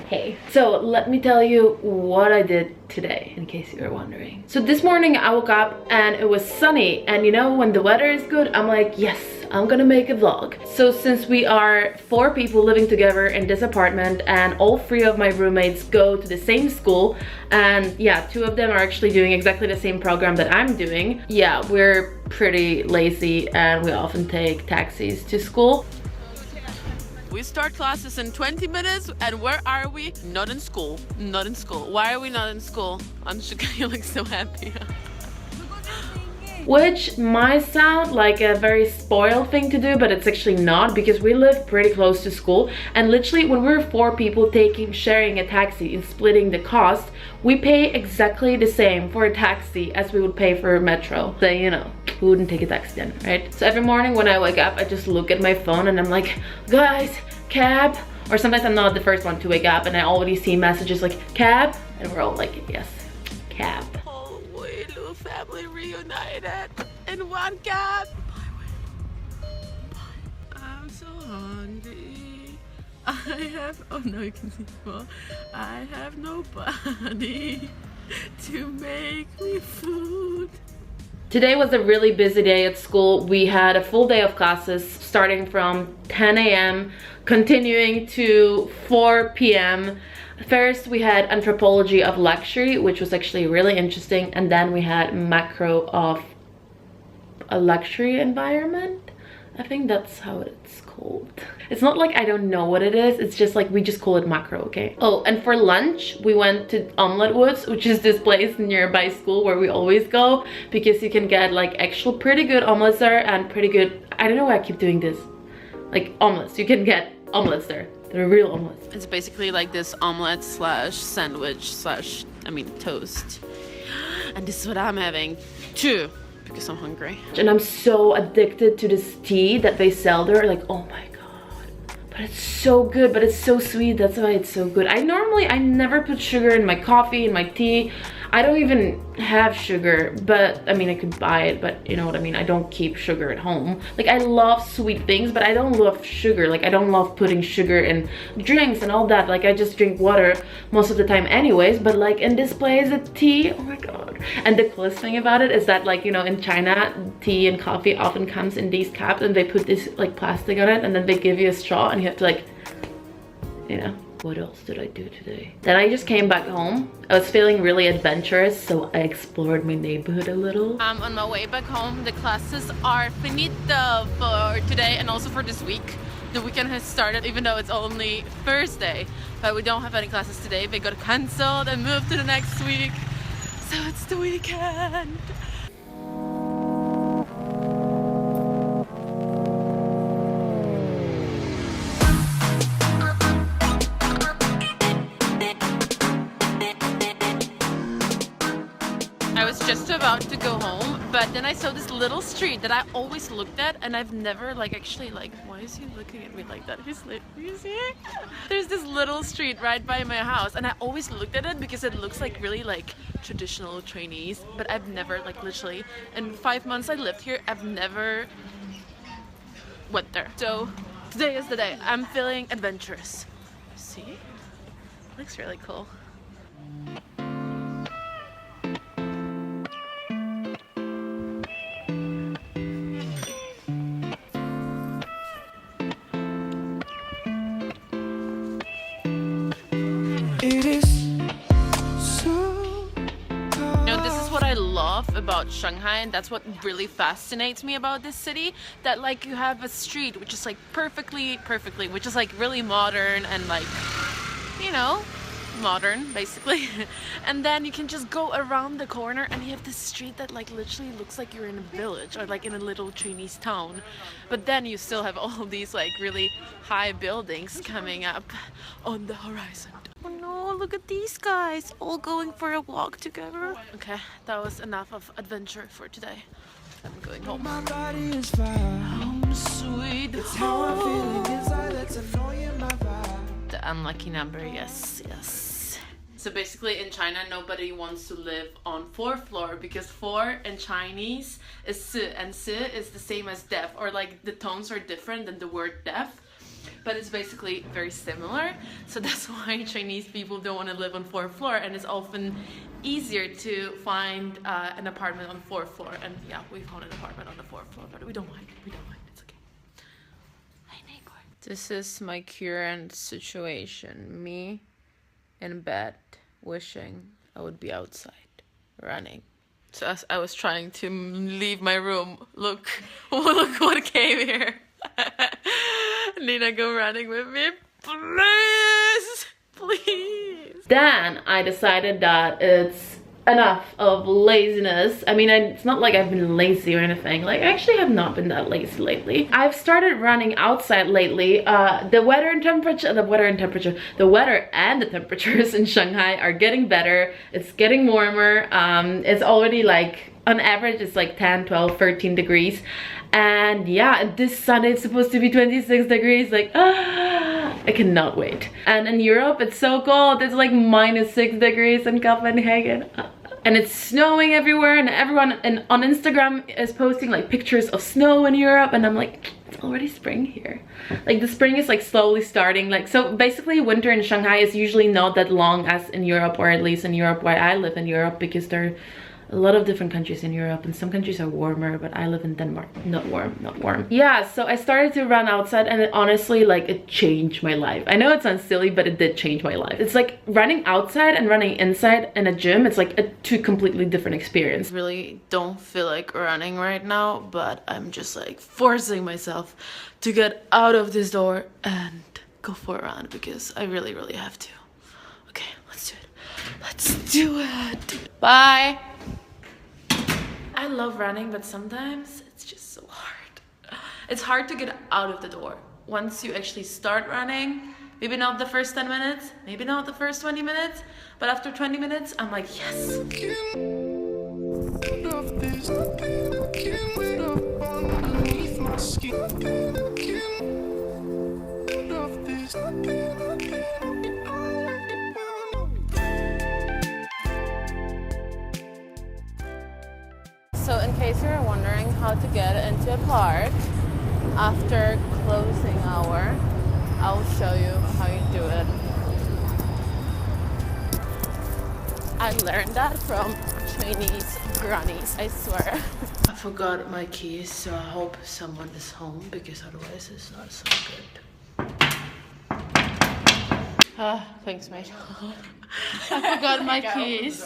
Hey, so let me tell you what I did today, in case you were wondering. So this morning I woke up and it was sunny, and you know, when the weather is good, I'm like, yes, I'm gonna make a vlog. So since we are 4 people living together in this apartment and all 3 of my roommates go to the same school, and yeah, 2 of them are actually doing exactly the same program that I'm doing, yeah, we're pretty lazy and we often take taxis to school. We start classes in 20 minutes, and where are we? Not in school. Not in school. Why are we not in school? Anshika, you look so happy. Which might sound like a very spoiled thing to do, but it's actually not, because we live pretty close to school, and literally when we're 4 people sharing a taxi and splitting the cost, we pay exactly the same for a taxi as we would pay for a metro. So, you know, who wouldn't take a taxi then, right? So every morning when I wake up, I just look at my phone and I'm like, guys, cab. Or sometimes I'm not the first one to wake up and I already see messages like, cab, and we're all like, yes, cab. Oh, we little family reunited in one cab. I'm so hungry. I have, oh no, you can see more. I have nobody to make me food. Today was a really busy day at school. We had a full day of classes starting from 10 a.m. continuing to 4 p.m. First we had anthropology of luxury, which was actually really interesting, and then we had macro of a luxury environment. I think that's how it's called. It's not like I don't know what it is, it's just like we just call it macro, okay? Oh, and for lunch we went to Omlet Woods, which is this place nearby school where we always go, because you can get like actual pretty good omelets there and pretty good, I don't know why I keep doing this, like omelets. You can get omelets there. They're real omelets. It's basically like this omelet slash sandwich slash, I mean, toast. And this is what I'm having too, because I'm hungry. And I'm so addicted to this tea that they sell there, like, oh my god. But it's so good, but it's so sweet, that's why it's so good. I never put sugar in my coffee, in my tea. I don't even have sugar, but I mean, I could buy it, but you know what I mean, I don't keep sugar at home. Like, I love sweet things, but I don't love sugar. Like, I don't love putting sugar in drinks and all that. Like, I just drink water most of the time anyways, but like in this place, the tea, oh my god. And the coolest thing about it is that, like, you know, in China, tea and coffee often comes in these cups and they put this like plastic on it and then they give you a straw and you have to, like, you know. What else did I do today? Then I just came back home. I was feeling really adventurous, so I explored my neighborhood a little. On my way back home, the classes are finito for today and also for this week. The weekend has started, even though it's only Thursday, but we don't have any classes today. They got cancelled and moved to the next week, so it's the weekend. I was just about to go home, but then I saw this little street that I always looked at, and I've never actually why is he looking at me like that? He's like, you see? There's this little street right by my house, and I always looked at it because it looks like really traditional Chinese, but I've never literally in 5 months I lived here, I've never went there. So today is the day. I'm feeling adventurous. See? Looks really cool. About Shanghai, and that's what really fascinates me about this city, that you have a street which is perfectly which is really modern and you know, modern basically, and then you can just go around the corner and you have this street that literally looks like you're in a village or in a little Chinese town, but then you still have all these really high buildings coming up on the horizon. Oh no, look at these guys all going for a walk together. Okay, that was enough of adventure for today. I'm going home. Home sweet home. The unlucky number, yes, yes. So basically in China, nobody wants to live on 4th floor because 4 in Chinese is si, and si is the same as deaf, or the tones are different than the word deaf. but it's basically very similar. So that's why Chinese people don't want to live on 4th floor, and it's often easier to find an apartment on 4th floor. And yeah, we found an apartment on the 4th floor, but we don't mind. We don't mind. It's okay. Hi, neighbor. This is my current situation. Me in bed, wishing I would be outside, running. So as I was trying to leave my room, look what came here. Nina, go running with me, please, please. Then I decided that it's enough of laziness. I mean, it's not like I've been lazy or anything. Like, I actually have not been that lazy lately. I've started running outside lately. The weather and the temperatures in Shanghai are getting better. It's getting warmer. It's already like, on average, it's like 10, 12, 13 degrees. And yeah, this Sunday it's supposed to be 26 degrees. Like, I cannot wait. And in Europe, it's so cold. It's like -6 degrees in Copenhagen. And it's snowing everywhere, and everyone on Instagram is posting like pictures of snow in Europe, and I'm like, it's already spring here. Like, the spring is like slowly starting. Like, so basically winter in Shanghai is usually not that long as in Europe, or at least in Europe where I live in Europe, because there are a lot of different countries in Europe, and some countries are warmer, but I live in Denmark. Not warm. Yeah, so I started to run outside, and it honestly, like, it changed my life. I know it sounds silly, but it did change my life. It's like running outside and running inside in a gym. It's like a two completely different experience. Really don't feel like running right now, but I'm just like forcing myself to get out of this door and go for a run, because I really have to. Okay, let's do it. Let's do it. Bye. I love running, but sometimes it's just so hard. It's hard to get out of the door. Once you actually start running, maybe not the first 10 minutes, maybe not the first 20 minutes, but after 20 minutes, I'm like, yes. So in case you're wondering how to get into a park after closing hour, I'll show you how you do it. I learned that from Chinese grannies, I swear. I forgot my keys, so I hope someone is home, because otherwise it's not so good. Thanks, mate. I forgot my keys.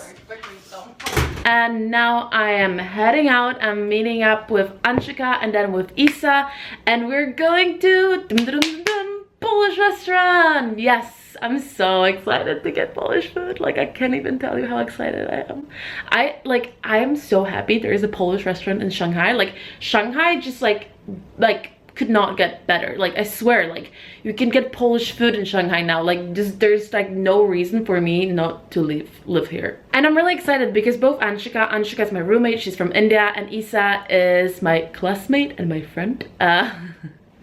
And now I am heading out. I'm meeting up with Anshika and then with Isa, and we're going to Polish restaurant. Yes, I'm so excited to get Polish food. Like, I can't even tell you how excited I am. I am so happy there is a Polish restaurant in Shanghai. Like, Shanghai just like could not get better. Like, I swear, like, you can get Polish food in Shanghai now. Like, there's like no reason for me not to live here. And I'm really excited because both Anshika is my roommate, she's from India, and Isa is my classmate and my friend.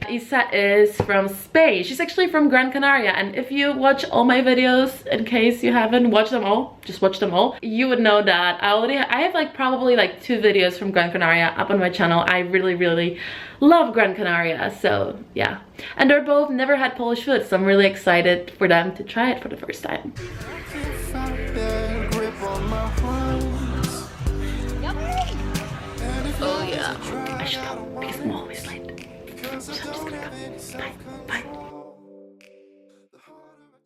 Isa is from Spain. She's actually from Gran Canaria, and if you watch all my videos, in case you haven't watched them all, just watch them all, you would know that I have like probably like 2 videos from Gran Canaria up on my channel. I really love Gran Canaria, so yeah. And they're both never had Polish food, so I'm really excited for them to try it for the first time. Oh yeah. I should go because I'm always late. So I'm just gonna go. Bye.